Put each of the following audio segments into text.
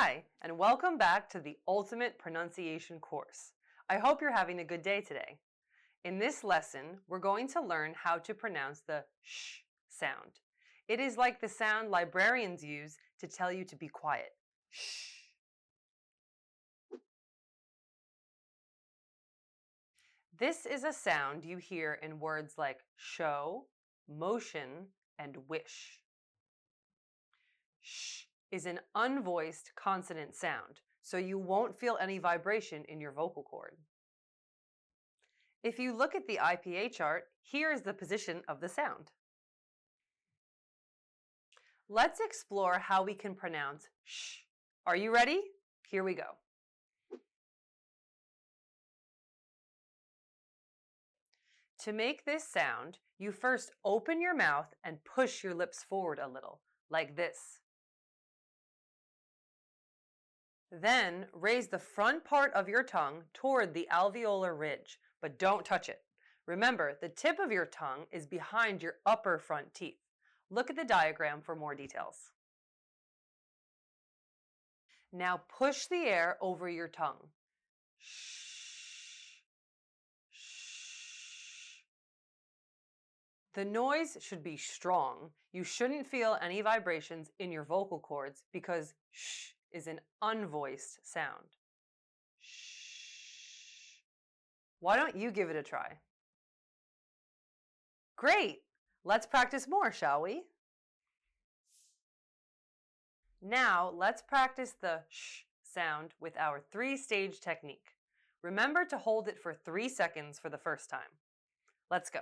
Hi, and welcome back to the Ultimate Pronunciation course. I hope you're having a good day today. In this lesson, we're going to learn how to pronounce the sh sound. It is like the sound librarians use to tell you to be quiet. Shh. This is a sound you hear in words like show, motion, and wish. Sh is an unvoiced consonant sound, so you won't feel any vibration in your vocal cord. If you look at the IPA chart, here is the position of the sound. Let's explore how we can pronounce sh. Are you ready? Here we go. To make this sound, you first open your mouth and push your lips forward a little, like this. Then raise the front part of your tongue toward the alveolar ridge, but don't touch it. Remember, the tip of your tongue is behind your upper front teeth. Look at the diagram for more details. Now push the air over your tongue. Shh. Shh. The noise should be strong. You shouldn't feel any vibrations in your vocal cords because sh is an unvoiced sound. Shh. Why don't you give it a try? Great! Let's practice more, shall we? Now, let's practice the sh sound with our 3-stage technique. Remember to hold it for 3 seconds for the first time. Let's go.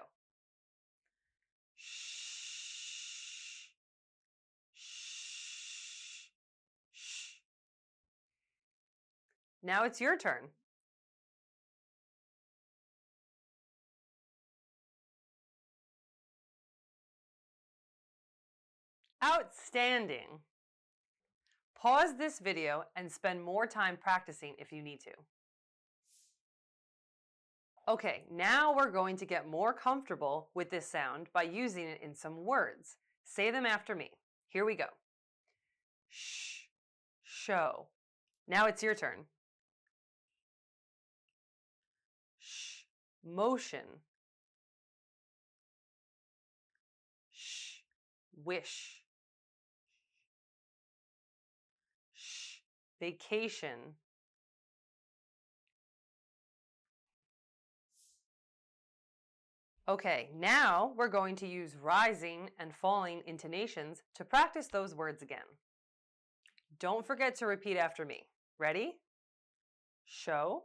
Shh. Shh. Shh. Now it's your turn. Outstanding! Pause this video and spend more time practicing if you need to. Okay, now we're going to get more comfortable with this sound by using it in some words. Say them after me. Here we go. Shh, show. Now it's your turn. Shh, motion. Shh, wish. Shh, vacation. Okay, now we're going to use rising and falling intonations to practice those words again. Don't forget to repeat after me. Ready? Show,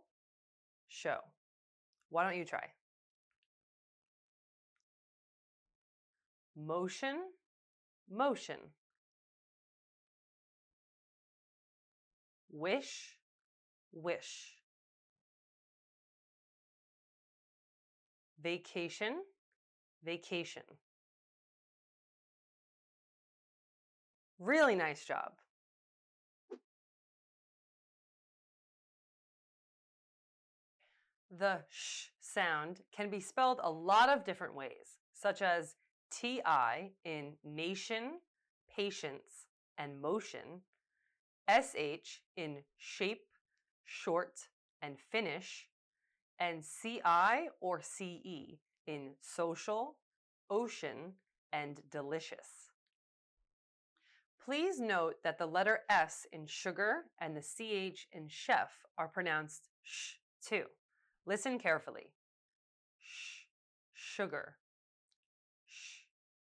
show. Why don't you try? Motion, motion. Wish, wish. Vacation, vacation. Really nice job. The sh sound can be spelled a lot of different ways, such as TI in nation, patience, and motion, SH in shape, short, and finish, and CI or CE in social, ocean, and delicious. Please note that the letter S in sugar and the CH in chef are pronounced sh too. Listen carefully. Sh, sugar. Sh,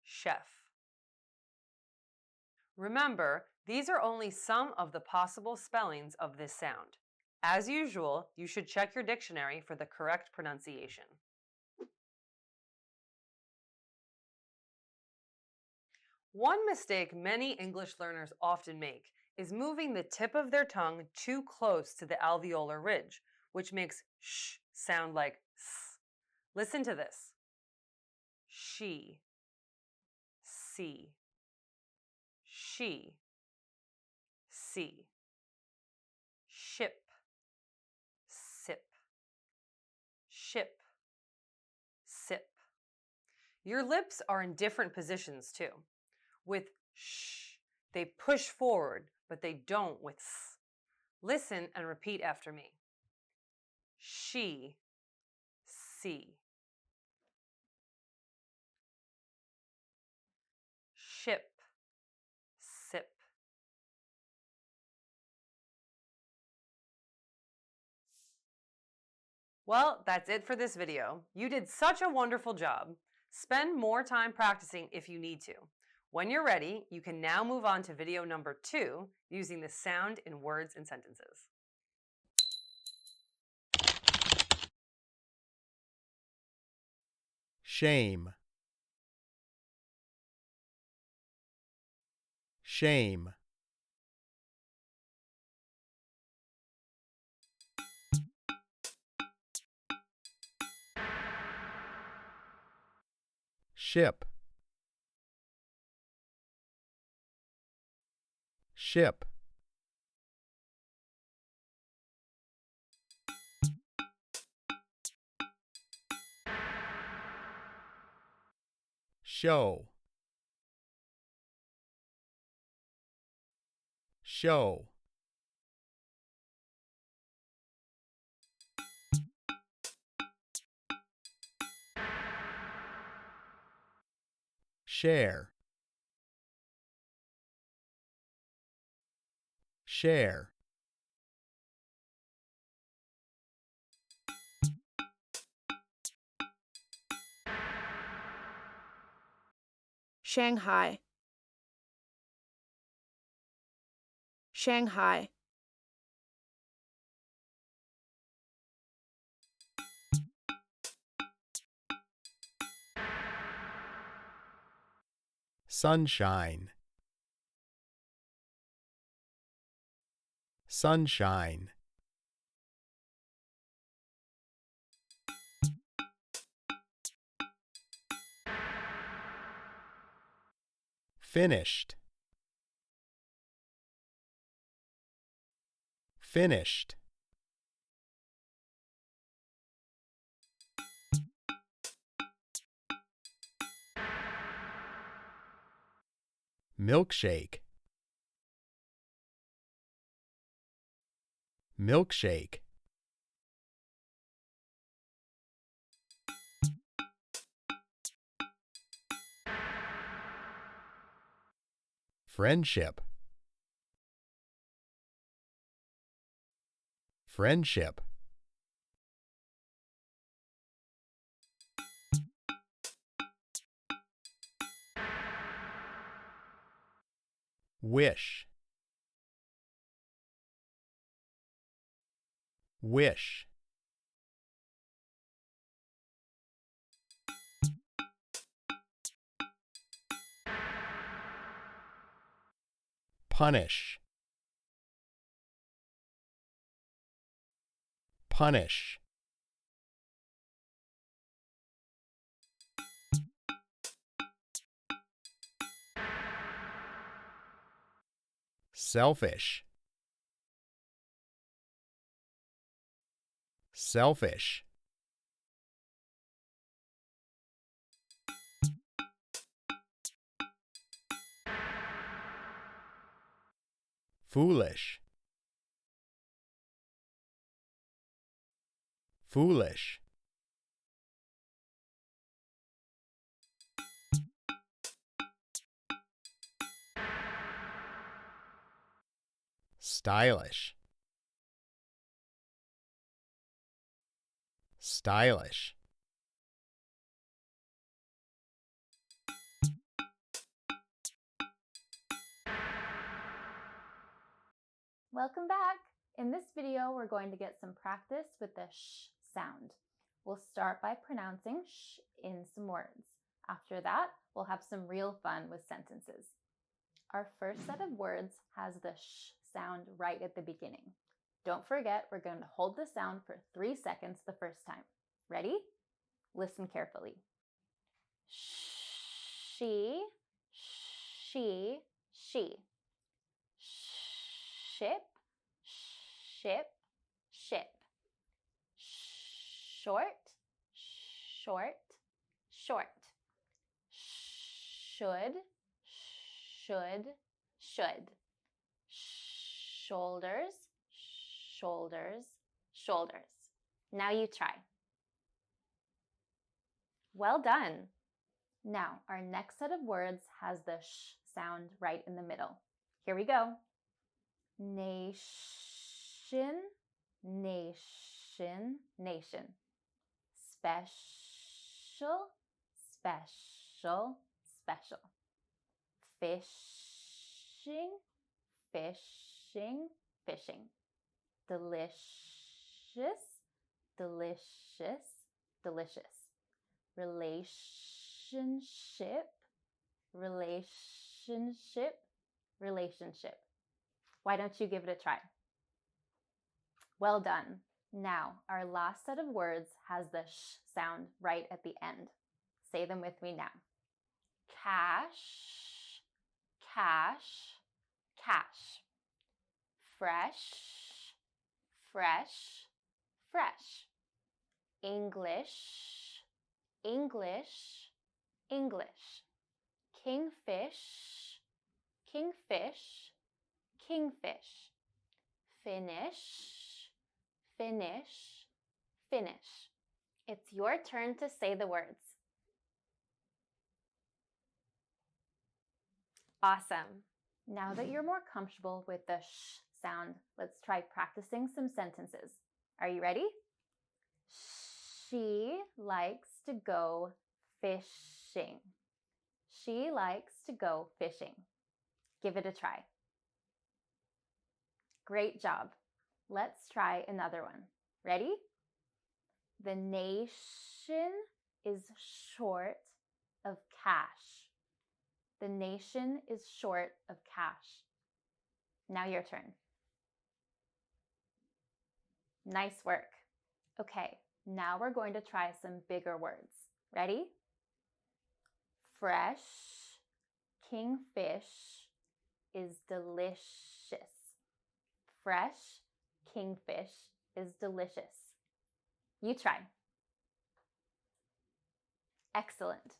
chef. Remember, these are only some of the possible spellings of this sound. As usual, you should check your dictionary for the correct pronunciation. One mistake many English learners often make is moving the tip of their tongue too close to the alveolar ridge, which makes sh sound like s. Listen to this. She, see, she, see, ship, sip, ship, sip. Your lips are in different positions too. With sh, they push forward, but they don't with s. Listen and repeat after me. She, see. Ship, sip. Well, that's it for this video. You did such a wonderful job. Spend more time practicing if you need to. When you're ready, you can now move on to video number 2 using the sound in words and sentences. Shame. Shame. Ship. Ship. Show. Show. Share. Share. Shanghai. Shanghai. Sunshine. Sunshine. Finished. Finished. Milkshake. Milkshake. Friendship. Friendship. Wish. Wish. Punish. Punish. Selfish. Selfish. Foolish. Foolish. Stylish. Stylish. Welcome back! In this video, we're going to get some practice with the sh sound. We'll start by pronouncing sh in some words. After that, we'll have some real fun with sentences. Our first set of words has the sh sound right at the beginning. Don't forget, we're going to hold the sound for 3 seconds the first time. Ready? Listen carefully. She, she, she. Ship, ship, ship. Short, short, short. Should, should, should. Shoulders, shoulders, shoulders. Now you try. Well done. Now, our next set of words has the sh sound right in the middle. Here we go. Nation, nation, nation. Special, special, special. Fishing, fishing, fishing. Delicious, delicious, delicious. Relationship, relationship, relationship. Why don't you give it a try? Well done. Now, our last set of words has the sh sound right at the end. Say them with me now. Cash, cash, cash. Fresh, fresh, fresh. English, English, English. Kingfish, kingfish, kingfish. Finish, finish, finish. It's your turn to say the words. Awesome. Now that you're more comfortable with the sh sound, let's try practicing some sentences. Are you ready? She likes to go fishing. She likes to go fishing. Give it a try. Great job. Let's try another one. Ready? The nation is short of cash. The nation is short of cash. Now your turn. Nice work. Okay, now we're going to try some bigger words. Ready? Fresh kingfish is delicious. Fresh kingfish is delicious. You try. Excellent.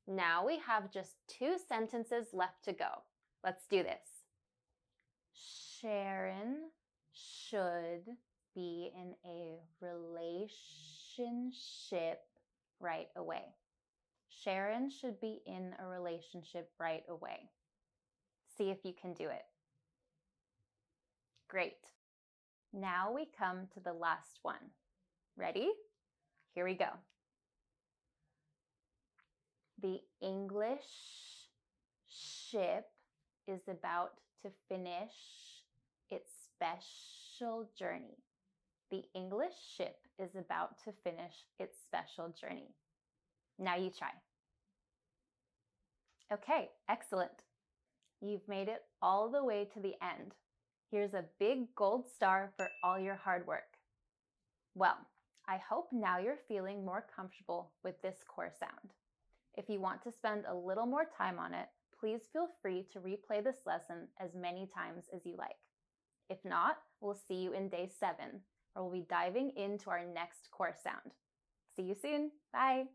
Now we have just 2 sentences left to go. Let's do this. Sharon should be in a relationship right away. Sharon should be in a relationship right away. See if you can do it. Great. Now we come to the last one. Ready? Here we go. The English ship is about to finish its special journey. The English ship is about to finish its special journey. Now you try. Okay, excellent. You've made it all the way to the end. Here's a big gold star for all your hard work. Well, I hope now you're feeling more comfortable with this core sound. If you want to spend a little more time on it, please feel free to replay this lesson as many times as you like. If not, we'll see you in day 7, where we'll be diving into our next core sound. See you soon. Bye.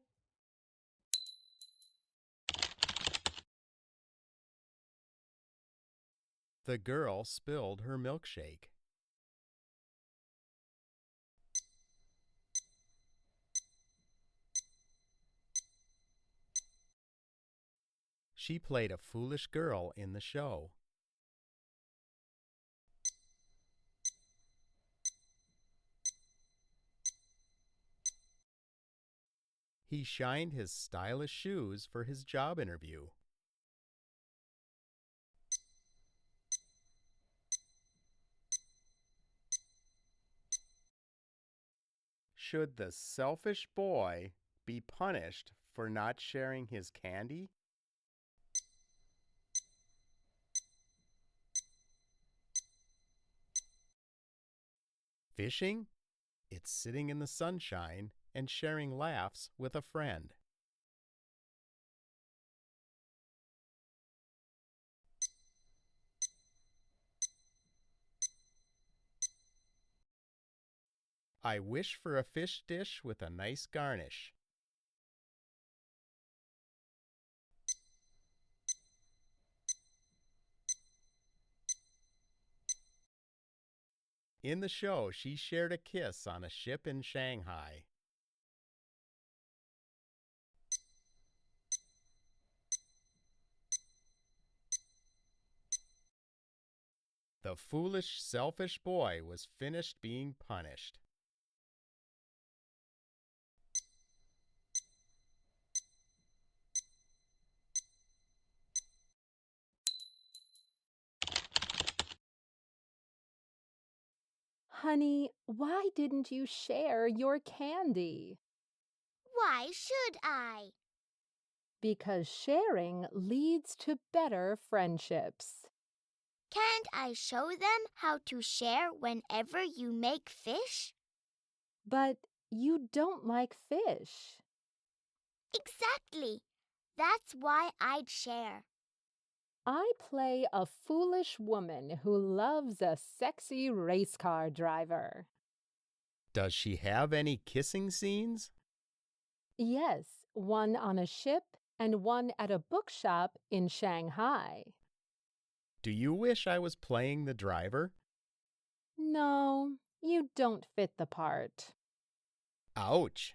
The girl spilled her milkshake. She played a foolish girl in the show. He shined his stylish shoes for his job interview. Should the selfish boy be punished for not sharing his candy? Fishing? It's sitting in the sunshine and sharing laughs with a friend. I wish for a fish dish with a nice garnish. In the show, she shared a kiss on a ship in Shanghai. The foolish, selfish boy was finished being punished. Honey, why didn't you share your candy? Why should I? Because sharing leads to better friendships. Can't I show them how to share whenever you make fish? But you don't like fish. Exactly. That's why I'd share. I play a foolish woman who loves a sexy race car driver. Does she have any kissing scenes? Yes, one on a ship and one at a bookshop in Shanghai. Do you wish I was playing the driver? No, you don't fit the part. Ouch!